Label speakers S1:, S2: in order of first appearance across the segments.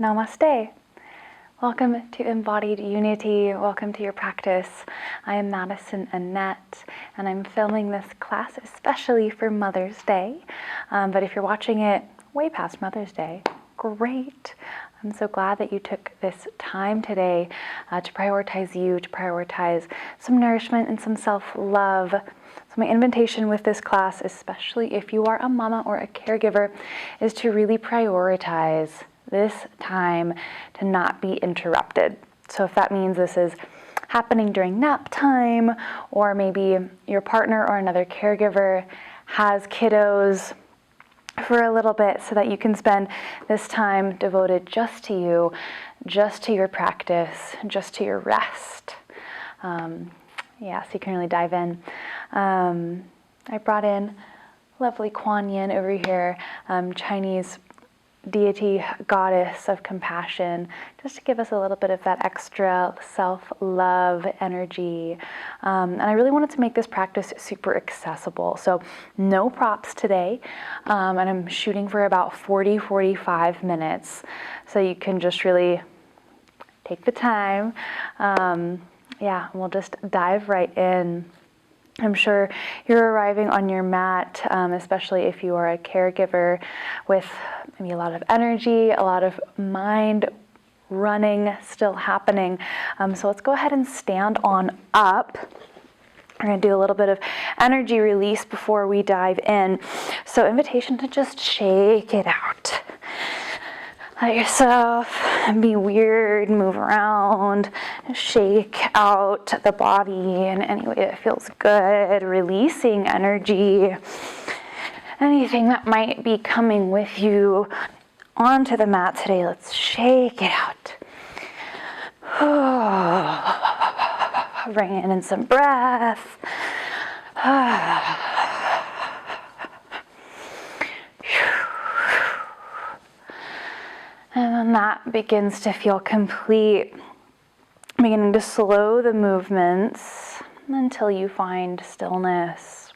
S1: Namaste. Welcome to Embodied Unity. Welcome to your practice. I am Madison Annette, and I'm filming this class especially for Mother's Day. But if you're watching it way past Mother's Day, great. I'm so glad that you took this time today to prioritize you, to prioritize some nourishment and some self-love. So my invitation with this class, especially if you are a mama or a caregiver, is to really prioritize this time to not be interrupted. So if that means this is happening during nap time, or maybe your partner or another caregiver has kiddos for a little bit so that you can spend this time devoted just to you, just to your practice, just to your rest. So you can really dive in. I brought in lovely Kuan Yin over here, Chinese deity, goddess of compassion, just to give us a little bit of that extra self-love energy. And I really wanted to make this practice super accessible. So no props today, and I'm shooting for about 45 minutes. So you can just really take the time. And we'll just dive right in. I'm sure you're arriving on your mat, especially if you are a caregiver, with maybe a lot of energy, a lot of mind running still happening. So let's go ahead and stand on up. We're going to do a little bit of energy release before we dive in. So invitation to just shake it out. Let yourself be weird, move around, shake out the body in any way that feels good, releasing energy. Anything that might be coming with you onto the mat today, let's shake it out. Bring in some breath. And then that begins to feel complete, beginning to slow the movements until you find stillness.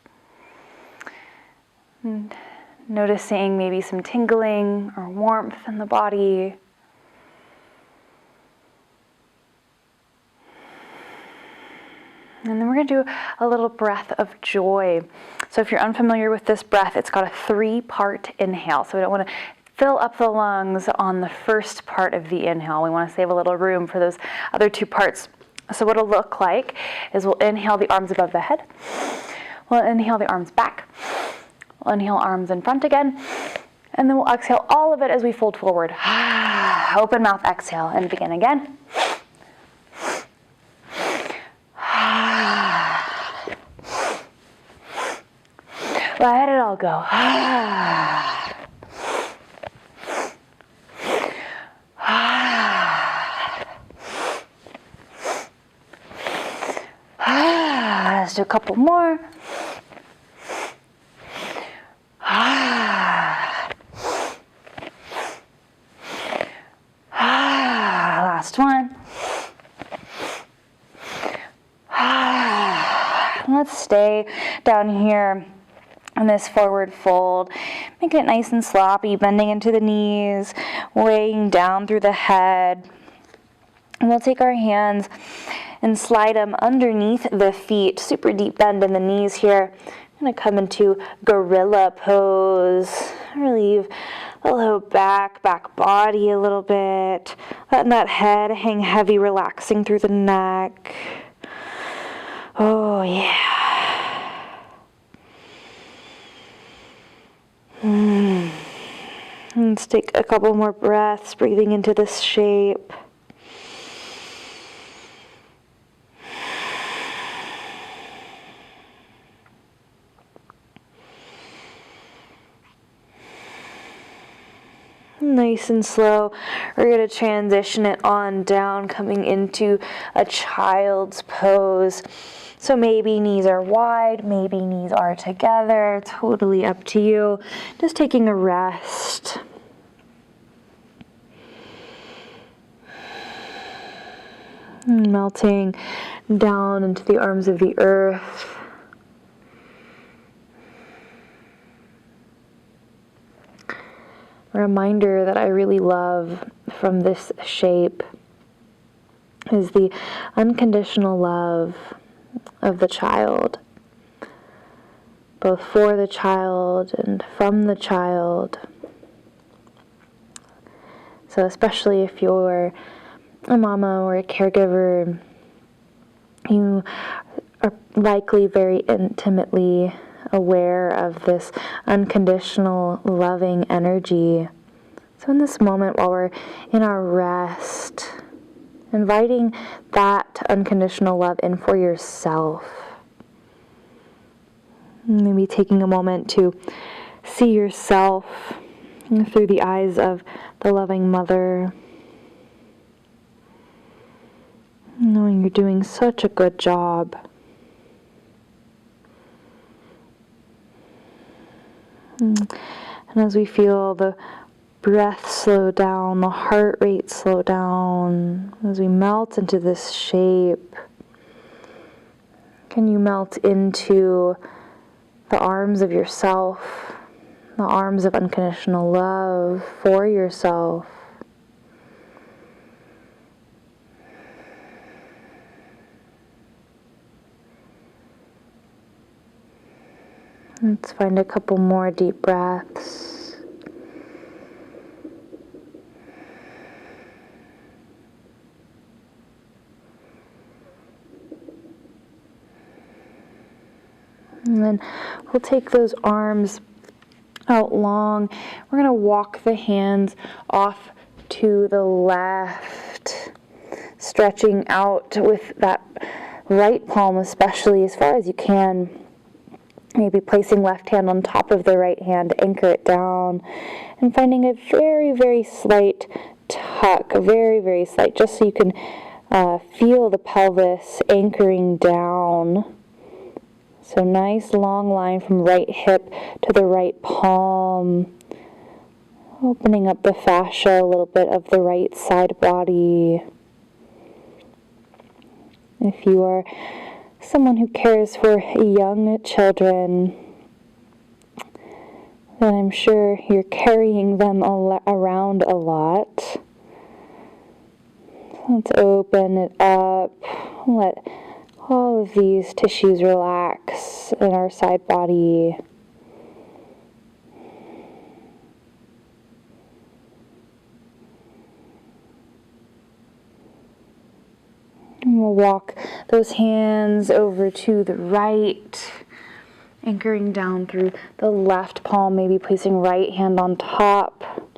S1: And noticing maybe some tingling or warmth in the body. And then we're going to do a little breath of joy. So if you're unfamiliar with this breath, it's got a 3-part inhale. So we don't want to fill up the lungs on the first part of the inhale. We want to save a little room for those other 2 parts. So what it'll look like is we'll inhale the arms above the head. We'll inhale the arms back. We'll inhale arms in front again. And then we'll exhale all of it as we fold forward. Open mouth exhale and begin again. Let it all go. Let's do a couple more. Last one. Let's stay down here in this forward fold. Making it nice and sloppy, bending into the knees, weighing down through the head. And we'll take our hands and slide them underneath the feet. Super deep bend in the knees here. I'm going to come into gorilla pose. Relieve the low back body a little bit. Letting that head hang heavy, relaxing through the neck. Oh, yeah. Let's take a couple more breaths, breathing into this shape. Nice and slow, we're going to transition it on down, coming into a child's pose. So maybe knees are wide, maybe knees are together, totally up to you. Just taking a rest. Melting down into the arms of the earth. reminder that I really love from this shape is the unconditional love of the child, both for the child and from the child. So especially if you're a mama or a caregiver, you are likely very intimately aware of this unconditional loving energy. So in this moment while we're in our rest, inviting that unconditional love in for yourself. Maybe taking a moment to see yourself through the eyes of the loving mother, knowing you're doing such a good job. And as we feel the breath slow down, the heart rate slow down, as we melt into this shape, can you melt into the arms of yourself, the arms of unconditional love for yourself? Let's find a couple more deep breaths. And then we'll take those arms out long. We're going to walk the hands off to the left, stretching out with that right palm especially as far as you can. Maybe placing left hand on top of the right hand, anchor it down, and finding a very, very slight tuck, very, very slight, just so you can feel the pelvis anchoring down. So nice long line from right hip to the right palm, opening up the fascia a little bit of the right side body. If you are someone who cares for young children, then I'm sure you're carrying them around a lot. Let's open it up. Let all of these tissues relax in our side body. And we'll walk those hands over to the right, anchoring down through the left palm, maybe placing right hand on top.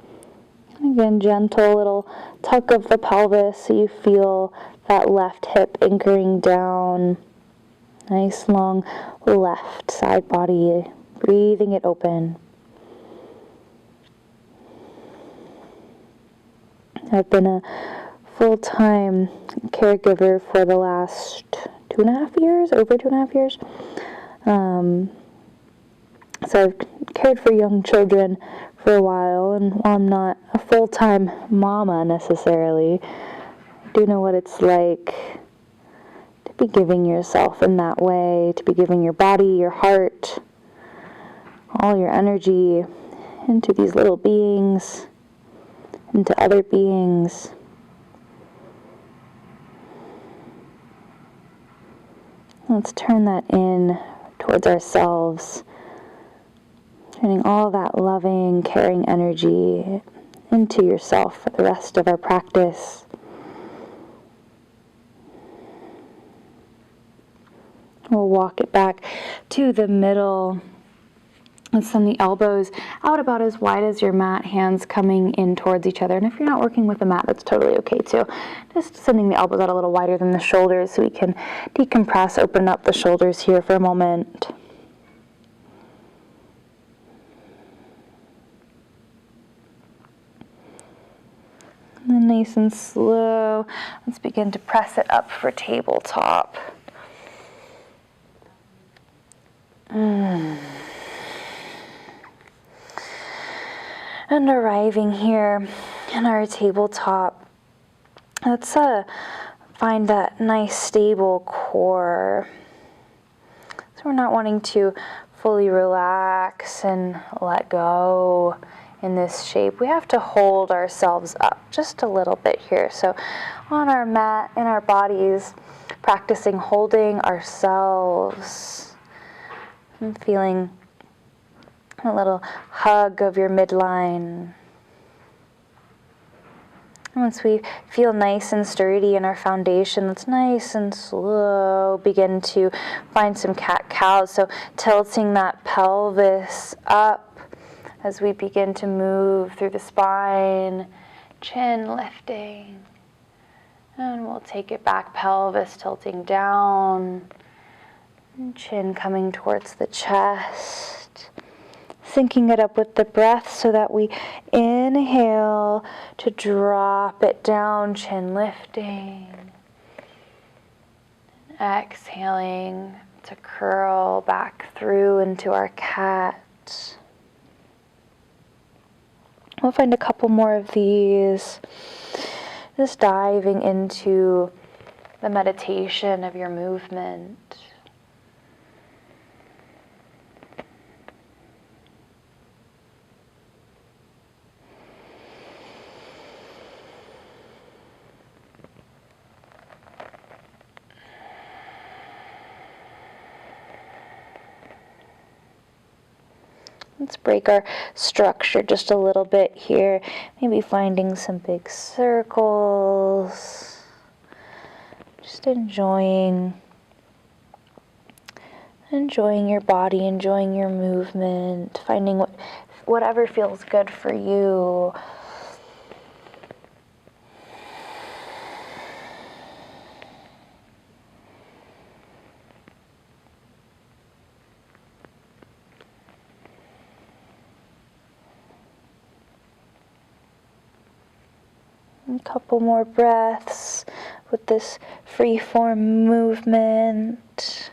S1: And again, gentle little tuck of the pelvis so you feel that left hip anchoring down. Nice long left side body, breathing it open. I've been a full-time caregiver for the last 2.5 years, over 2.5 years. So I've cared for young children for a while, and while I'm not a full-time mama necessarily, I do know what it's like to be giving yourself in that way, to be giving your body, your heart, all your energy into these little beings, into other beings. Let's turn that in towards ourselves, turning all that loving, caring energy into yourself for the rest of our practice. We'll walk it back to the middle. Let's send the elbows out about as wide as your mat, hands coming in towards each other. And if you're not working with a mat, that's totally okay too. Just sending the elbows out a little wider than the shoulders so we can decompress, open up the shoulders here for a moment. And then nice and slow, let's begin to press it up for tabletop. And arriving here in our tabletop, let's find that nice stable core. So we're not wanting to fully relax and let go in this shape. We have to hold ourselves up just a little bit here. So on our mat, in our bodies, practicing holding ourselves and feeling a little hug of your midline. Once we feel nice and sturdy in our foundation, let's nice and slow begin to find some cat-cows. So tilting that pelvis up as we begin to move through the spine, chin lifting. And we'll take it back, pelvis tilting down, and chin coming towards the chest. Syncing it up with the breath so that we inhale to drop it down, chin lifting. Exhaling to curl back through into our cat. We'll find a couple more of these. Just diving into the meditation of your movement. Let's break our structure just a little bit here. Maybe finding some big circles. Just enjoying your body, enjoying your movement, finding whatever feels good for you. A couple more breaths with this free-form movement.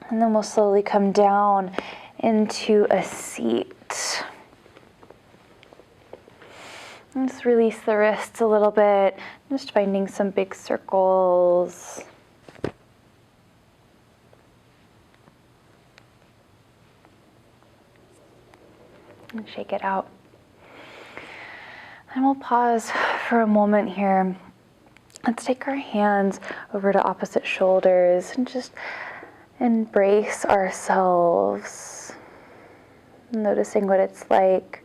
S1: And then we'll slowly come down into a seat. And just release the wrists a little bit, just finding some big circles. And shake it out. And we'll pause for a moment here. Let's take our hands over to opposite shoulders and just embrace ourselves. Noticing what it's like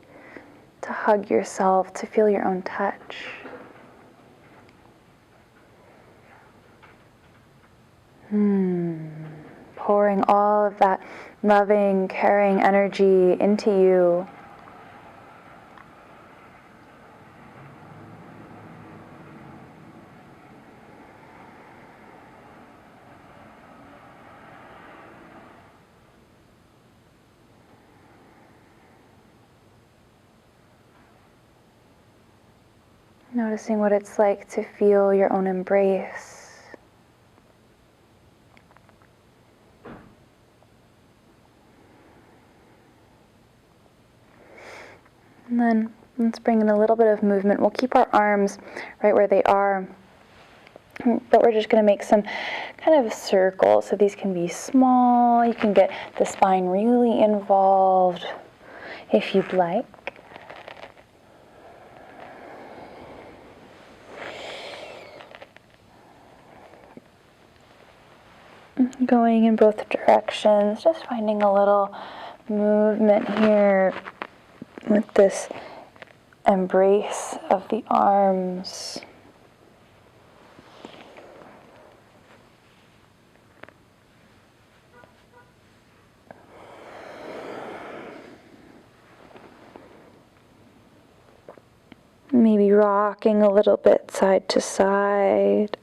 S1: to hug yourself, to feel your own touch. Pouring all of that loving, caring energy into you. Noticing what it's like to feel your own embrace. And then let's bring in a little bit of movement. We'll keep our arms right where they are, but we're just going to make some kind of circles. So these can be small. You can get the spine really involved if you'd like. Going in both directions, just finding a little movement here with this embrace of the arms. Maybe rocking a little bit side to side.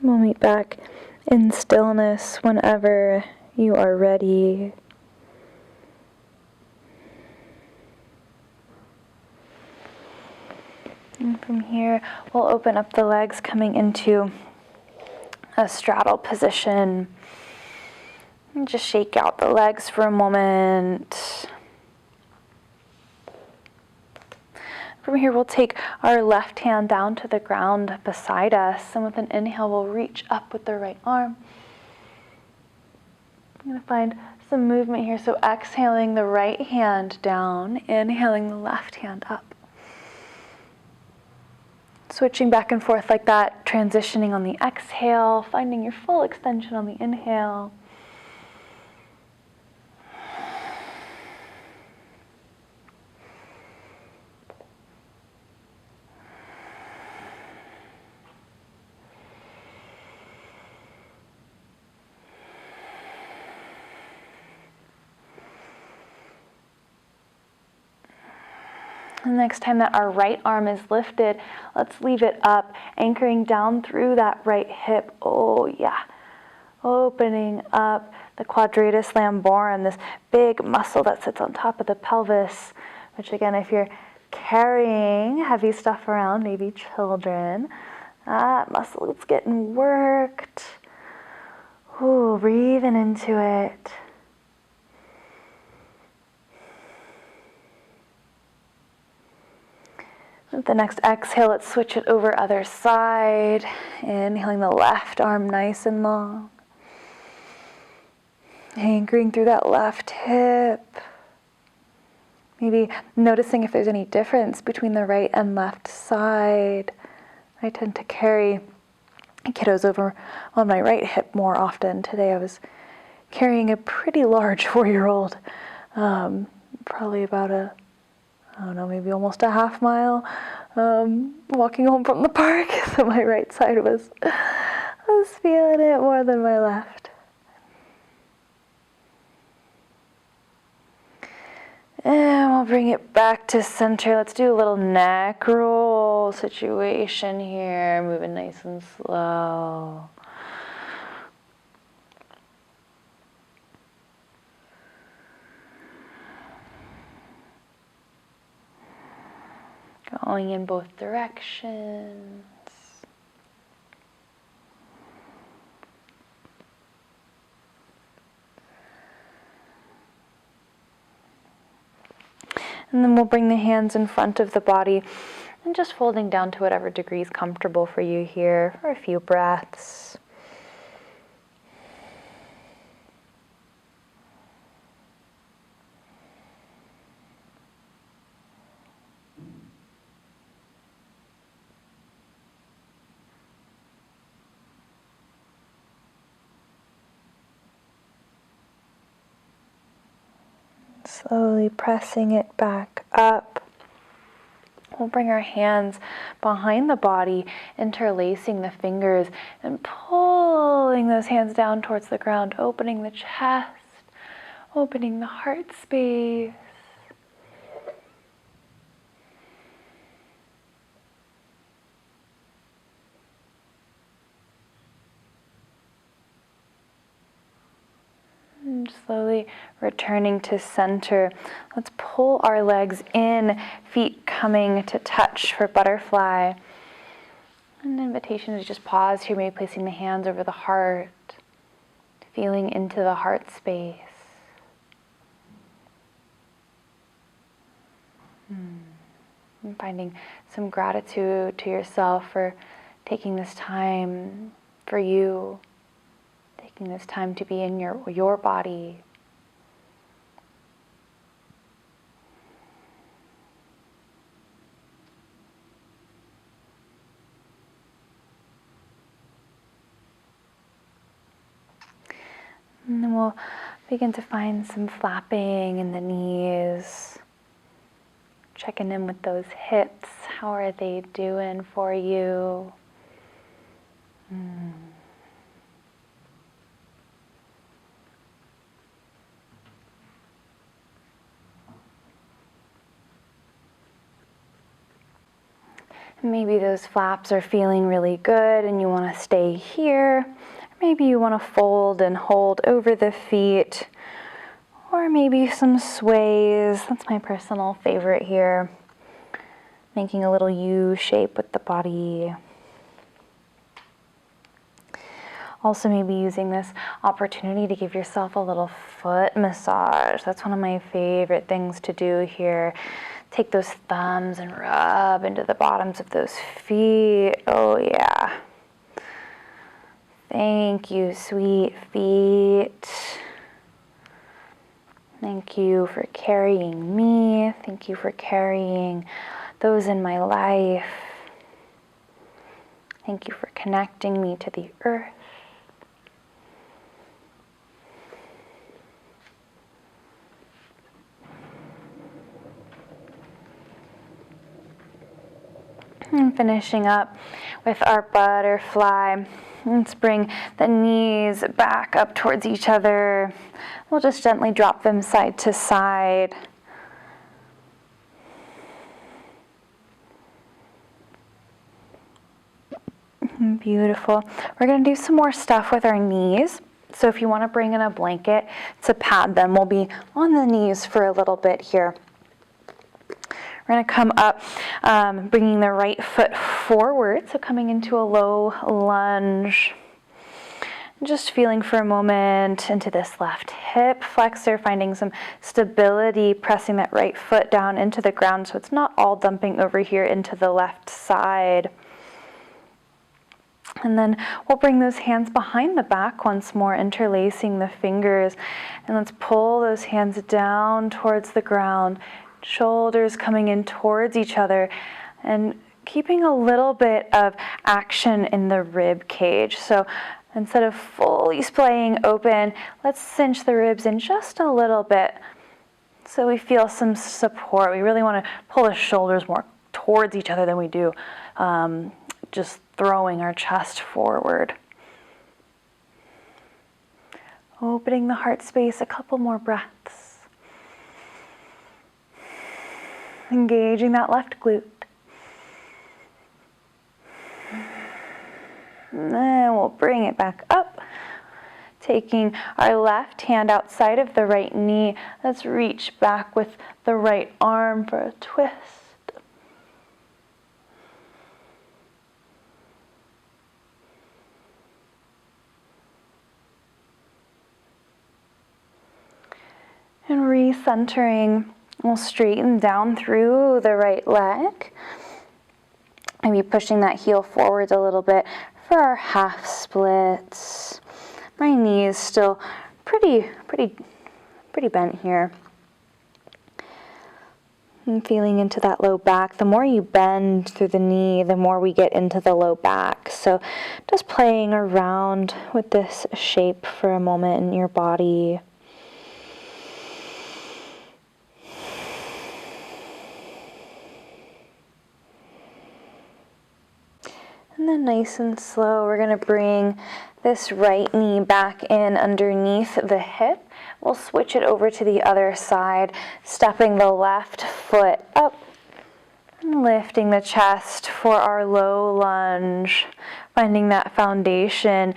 S1: We'll meet back in stillness whenever you are ready. And from here, we'll open up the legs, coming into a straddle position. And just shake out the legs for a moment. From here, we'll take our left hand down to the ground beside us, and with an inhale, we'll reach up with the right arm. I'm going to find some movement here, so exhaling the right hand down, inhaling the left hand up. Switching back and forth like that, transitioning on the exhale, finding your full extension on the inhale. The next time that our right arm is lifted, let's leave it up, anchoring down through that right hip. Oh yeah. Opening up the quadratus lamborum, this big muscle that sits on top of the pelvis, which again, if you're carrying heavy stuff around, maybe children, that muscle is getting worked. Ooh, breathing into it. With the next exhale, let's switch it over other side. Inhaling the left arm nice and long. Anchoring through that left hip. Maybe noticing if there's any difference between the right and left side. I tend to carry kiddos over on my right hip more often. Today I was carrying a pretty large 4-year-old, probably about maybe almost a half mile, walking home from the park. So my right side was feeling it more than my left. And we'll bring it back to center. Let's do a little neck roll situation here, moving nice and slow. Going in both directions. And then we'll bring the hands in front of the body and just folding down to whatever degree is comfortable for you here for a few breaths. Slowly pressing it back up. We'll bring our hands behind the body, interlacing the fingers and pulling those hands down towards the ground, opening the chest, opening the heart space. And slowly returning to center. Let's pull our legs in, feet coming to touch for butterfly. An invitation to just pause here, maybe placing the hands over the heart, feeling into the heart space. And finding some gratitude to yourself for taking this time for you. Taking this time to be in your body. And then we'll begin to find some flapping in the knees. Checking in with those hips. How are they doing for you? Maybe those flaps are feeling really good and you want to stay here. Maybe you want to fold and hold over the feet. Or maybe some sways. That's my personal favorite here. Making a little U shape with the body. Also maybe using this opportunity to give yourself a little foot massage. That's one of my favorite things to do here. Take those thumbs and rub into the bottoms of those feet. Oh yeah. Thank you, sweet feet. Thank you for carrying me. Thank you for carrying those in my life. Thank you for connecting me to the earth. And finishing up with our butterfly. Let's bring the knees back up towards each other. We'll just gently drop them side to side. Beautiful. We're going to do some more stuff with our knees. So if you want to bring in a blanket to pad them, we'll be on the knees for a little bit here. We're going to come up, bringing the right foot forward, so coming into a low lunge. Just feeling for a moment into this left hip flexor, finding some stability, pressing that right foot down into the ground so it's not all dumping over here into the left side. And then we'll bring those hands behind the back once more, interlacing the fingers. And let's pull those hands down towards the ground. Shoulders coming in towards each other and keeping a little bit of action in the rib cage. So instead of fully splaying open, let's cinch the ribs in just a little bit so we feel some support. We really want to pull the shoulders more towards each other than we do just throwing our chest forward. Opening the heart space, a couple more breaths. Engaging that left glute. And then we'll bring it back up. Taking our left hand outside of the right knee. Let's reach back with the right arm for a twist. And recentering. We'll straighten down through the right leg. Maybe pushing that heel forwards a little bit for our half splits. My knee is still pretty bent here. I'm feeling into that low back. The more you bend through the knee, the more we get into the low back. So just playing around with this shape for a moment in your body. And then nice and slow, we're going to bring this right knee back in underneath the hip. We'll switch it over to the other side, stepping the left foot up, and lifting the chest for our low lunge, finding that foundation,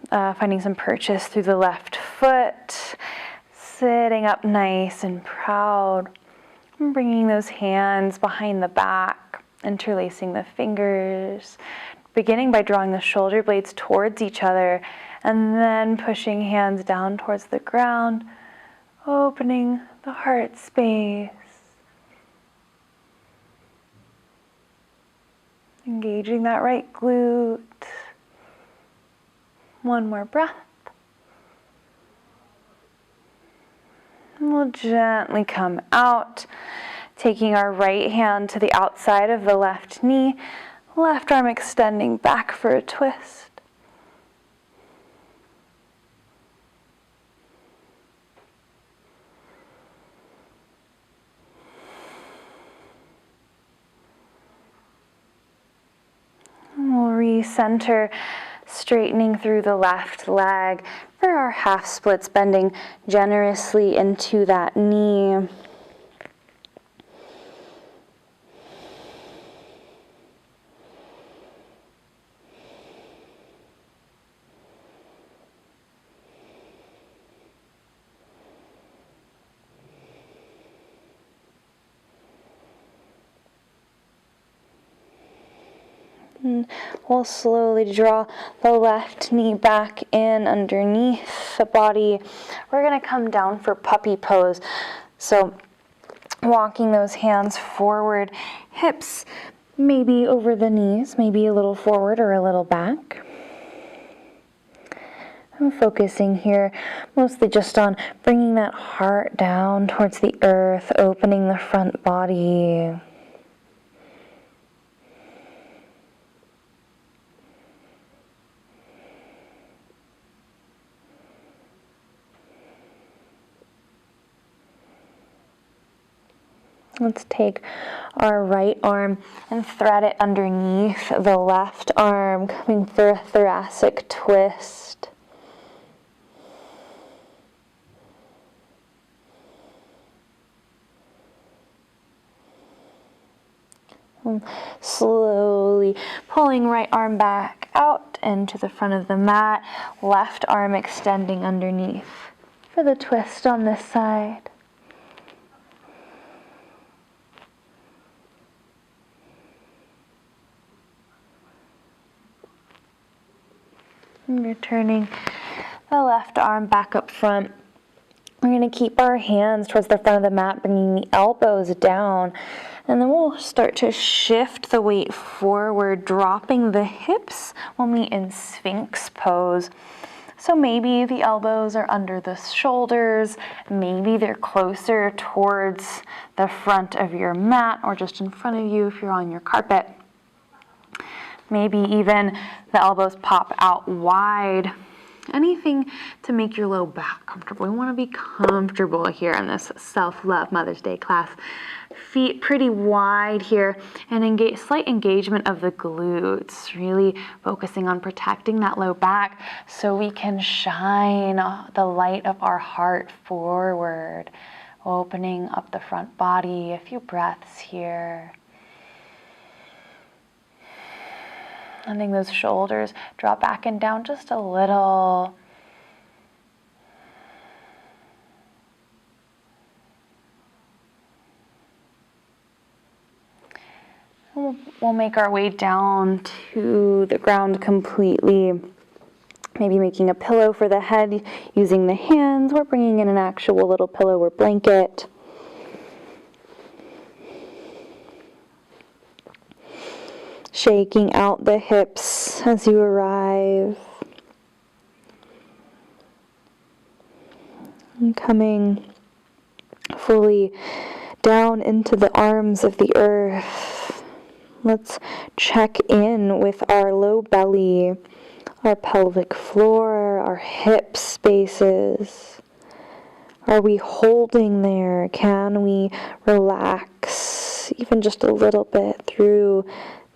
S1: finding some purchase through the left foot, sitting up nice and proud, and bringing those hands behind the back, interlacing the fingers, beginning by drawing the shoulder blades towards each other and then pushing hands down towards the ground, opening the heart space. Engaging that right glute. One more breath. And we'll gently come out, taking our right hand to the outside of the left knee. Left arm extending back for a twist. And we'll recenter, straightening through the left leg for our half splits, bending generously into that knee. And we'll slowly draw the left knee back in underneath the body. We're going to come down for puppy pose. So walking those hands forward, hips maybe over the knees, maybe a little forward or a little back. I'm focusing here mostly just on bringing that heart down towards the earth, opening the front body. Let's take our right arm and thread it underneath the left arm, coming for a thoracic twist. And slowly pulling right arm back out into the front of the mat, left arm extending underneath for the twist on this side. And returning the left arm back up front. We're going to keep our hands towards the front of the mat, bringing the elbows down. And then we'll start to shift the weight forward, dropping the hips when we in Sphinx pose. So maybe the elbows are under the shoulders, maybe they're closer towards the front of your mat or just in front of you if you're on your carpet. Maybe even the elbows pop out wide. Anything to make your low back comfortable. We want to be comfortable here in this self-love Mother's Day class. Feet pretty wide here, and slight engagement of the glutes, really focusing on protecting that low back so we can shine the light of our heart forward, opening up the front body. A few breaths here. Letting those shoulders drop back and down just a little. We'll make our way down to the ground completely. Maybe making a pillow for the head using the hands. We're bringing in an actual little pillow or blanket. Shaking out the hips as you arrive. And coming fully down into the arms of the earth. Let's check in with our low belly, our pelvic floor, our hip spaces. Are we holding there? Can we relax even just a little bit through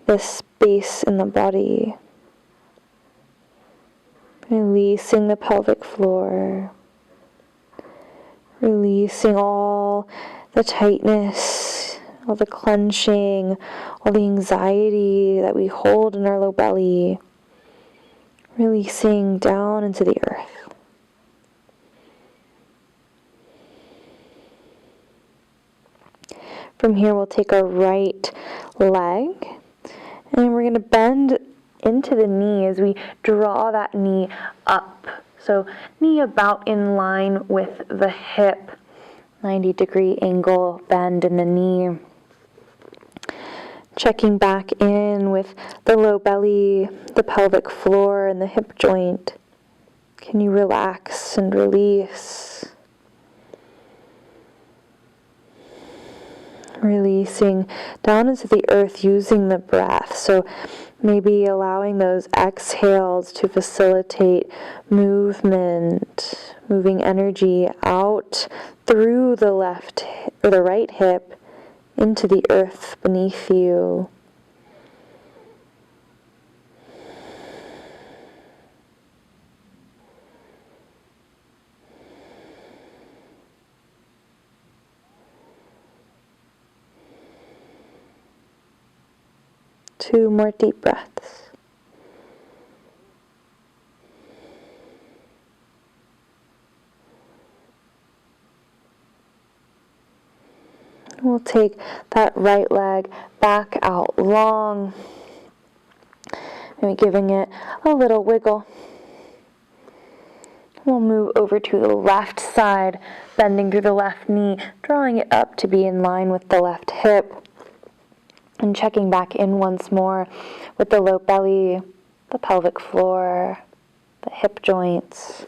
S1: this space in the body? Releasing the pelvic floor. Releasing all the tightness, all the clenching, all the anxiety that we hold in our low belly. Releasing down into the earth. From here, we'll take our right leg, and we're going to bend into the knee as we draw that knee up. So knee about in line with the hip, 90-degree angle bend in the knee. Checking back in with the low belly, the pelvic floor, and the hip joint. Can you relax and release? Releasing down into the earth using the breath. So maybe allowing those exhales to facilitate movement, moving energy out through the left or the right hip into the earth beneath you. Two more deep breaths. We'll take that right leg back out long, Maybe giving it a little wiggle. We'll move over to the left side, bending through the left knee, drawing it up to be in line with the left hip, and checking back in once more with the low belly, the pelvic floor, the hip joints.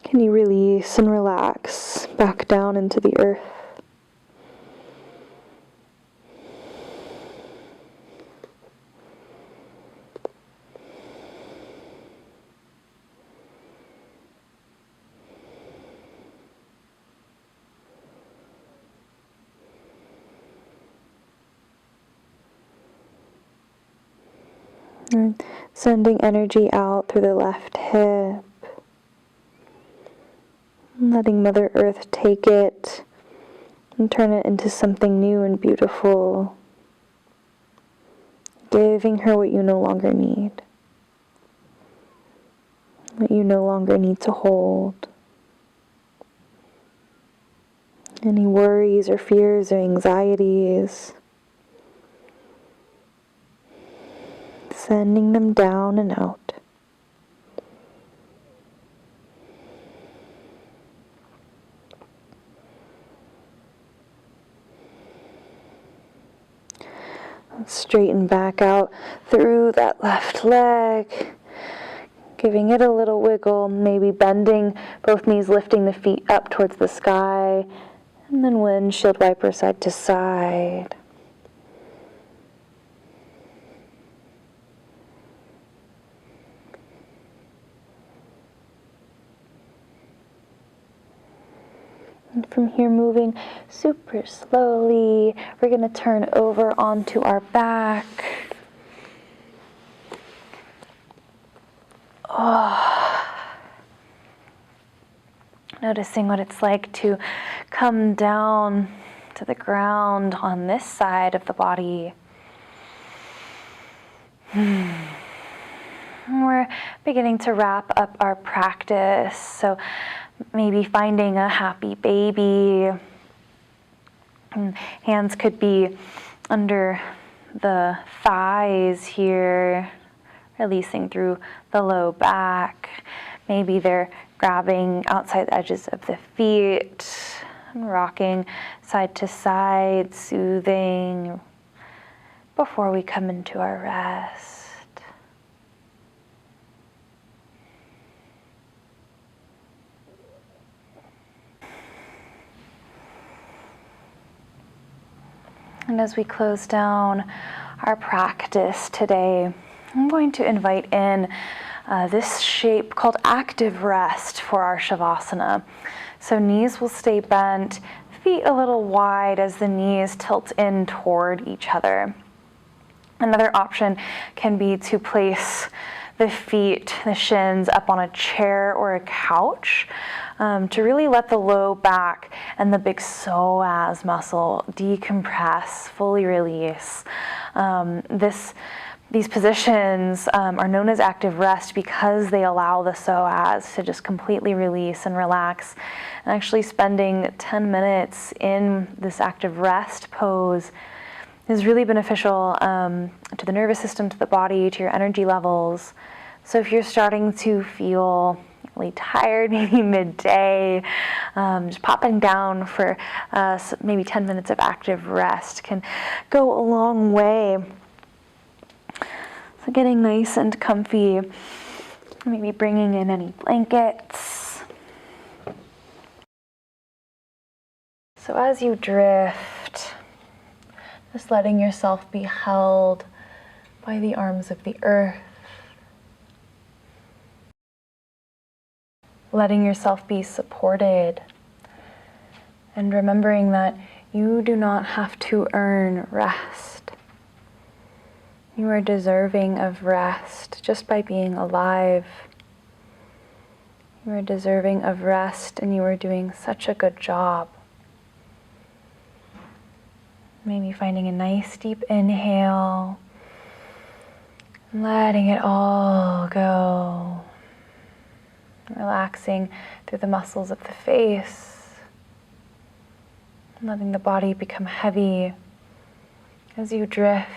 S1: Can you release and relax back down into the earth? And sending energy out through the left hip. Letting Mother Earth take it and turn it into something new and beautiful. Giving her what you no longer need. What you no longer need to hold. Any worries or fears or anxieties. Sending them down and out. Straighten back out through that left leg, giving it a little wiggle, maybe bending both knees, lifting the feet up towards the sky, and then windshield wiper side to side. And from here, moving super slowly, we're going to turn over onto our back. Noticing what it's like to come down to the ground on this side of the body. We're beginning to wrap up our practice, so maybe finding a happy baby. Hands could be under the thighs here, releasing through the low back. Maybe they're grabbing outside the edges of the feet and rocking side to side, soothing before we come into our rest. And as we close down our practice today, I'm going to invite in this shape called active rest for our Shavasana. So knees will stay bent, feet a little wide as the knees tilt in toward each other. Another option can be to place the feet, the shins, up on a chair or a couch to really let the low back and the big psoas muscle decompress, fully release. These positions are known as active rest because they allow the psoas to just completely release and relax. And actually spending 10 minutes in this active rest pose is really beneficial to the nervous system, to the body, to your energy levels. So if you're starting to feel really tired, maybe midday, just popping down for maybe 10 minutes of active rest can go a long way. So getting nice and comfy, maybe bringing in any blankets. So as you drift, just letting yourself be held by the arms of the earth. Letting yourself be supported. And remembering that you do not have to earn rest. You are deserving of rest just by being alive. You are deserving of rest, and you are doing such a good job. Maybe finding a nice deep inhale, and letting it all go. Relaxing through the muscles of the face, and letting the body become heavy as you drift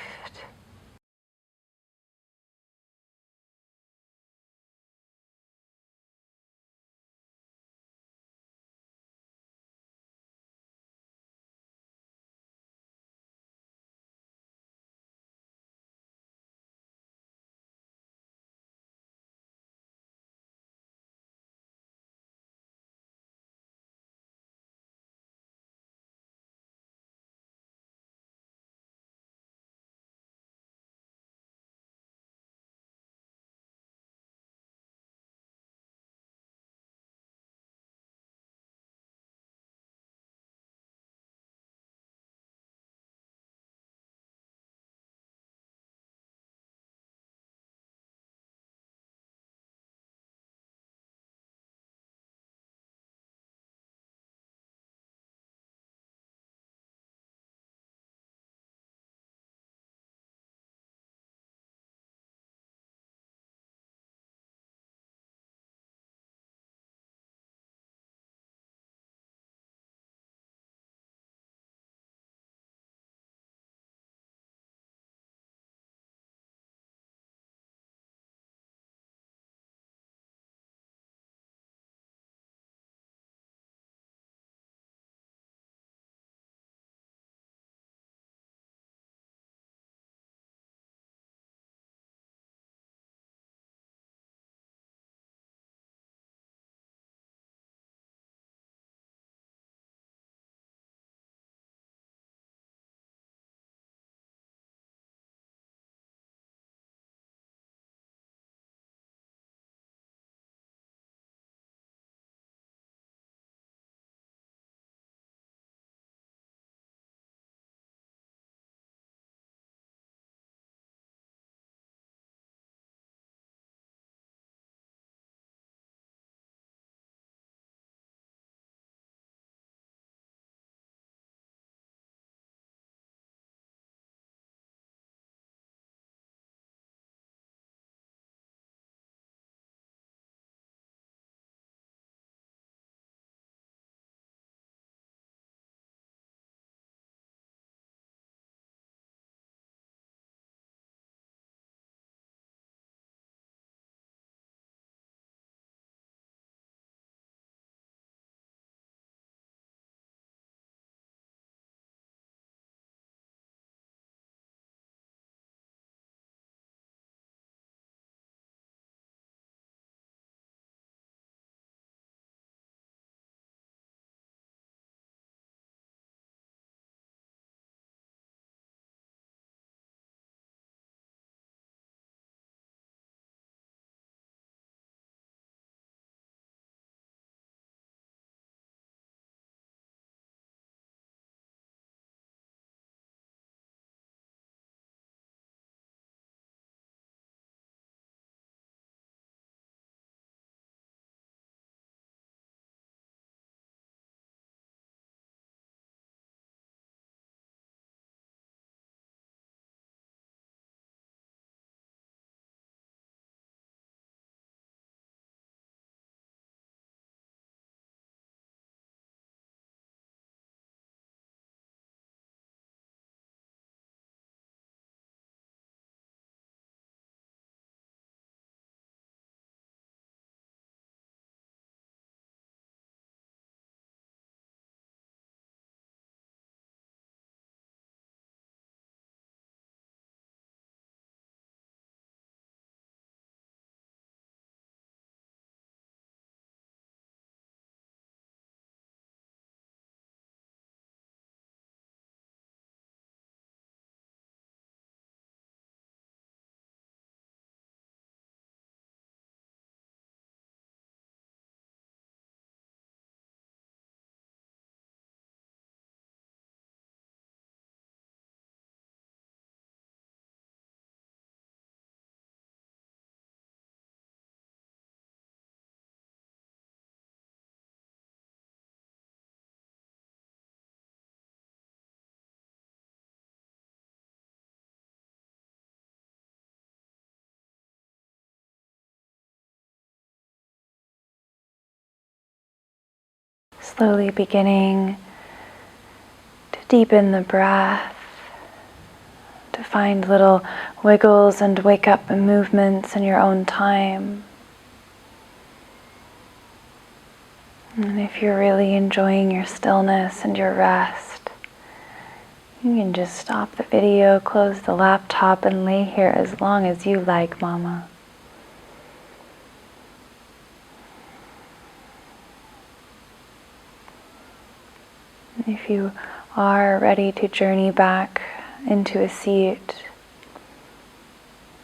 S1: Slowly beginning to deepen the breath, to find little wiggles and wake up movements in your own time. And if you're really enjoying your stillness and your rest, you can just stop the video, close the laptop, and lay here as long as you like, Mama. If you are ready to journey back into a seat,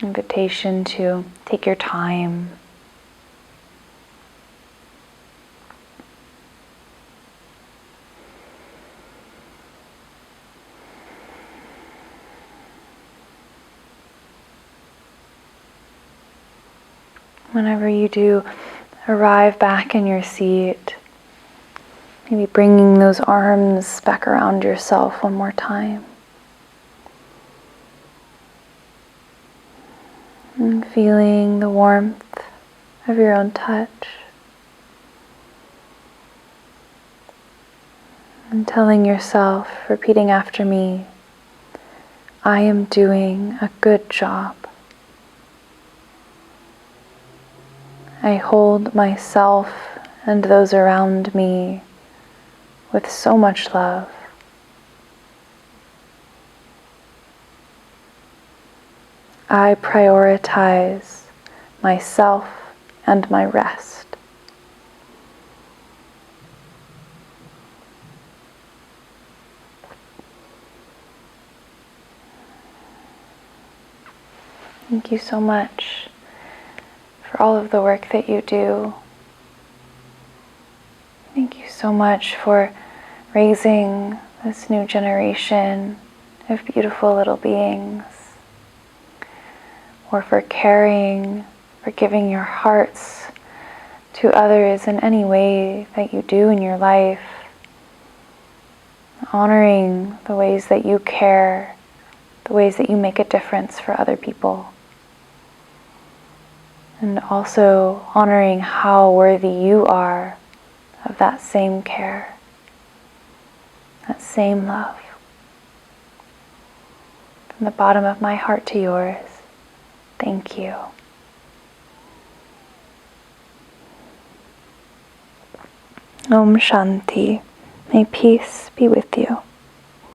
S1: invitation to take your time. Whenever you do arrive back in your seat, maybe bringing those arms back around yourself one more time. And feeling the warmth of your own touch. And telling yourself, repeating after me, I am doing a good job. I hold myself and those around me with so much love. I prioritize myself and my rest. Thank you so much for all of the work that you do. Thank you so much for raising this new generation of beautiful little beings, or for caring, for giving your hearts to others in any way that you do in your life, honoring the ways that you care, the ways that you make a difference for other people. And also honoring how worthy you are of that same care, that same love. From the bottom of my heart to yours, thank you. Om Shanti. May peace be with you.